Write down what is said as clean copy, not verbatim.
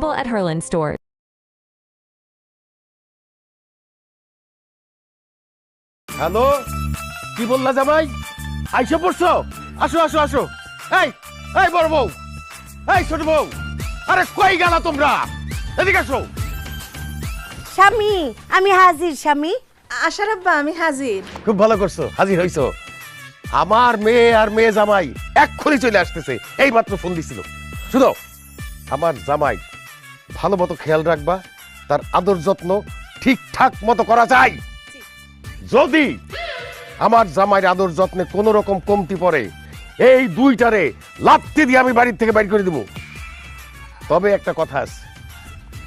available at Herland stores. Hello, কি বললা জামাই? আইসা পড়ছো? আসো আসো আসো। এই এই বড় বউ, এই ছোট বউ, আরে কই গেলা তোমরা? এদিকে আসো। স্বামী, আমি হাজির স্বামী। আশার আব্বা, আমি হাজির। খুব ভালো করছো, হাজির হইছো। আমার মেয়ে আর মেয়ে জামাই এক্ষুনি চলে আসতেছে, এই মাত্র ফোন দিছিল। শুনো, আমার জামাই ভালো মতো খেয়াল রাখবা, তার আদর যত্ন ঠিকঠাক মতো করা যায়। যদি আমার জামাইয়ের আদর যত্নে কোনো রকম কমতি পড়ে, এই দুইটারে লাত্তি দিয়ে আমি বাড়ির থেকে বাইর করে দিব। তবে একটা কথা আছে,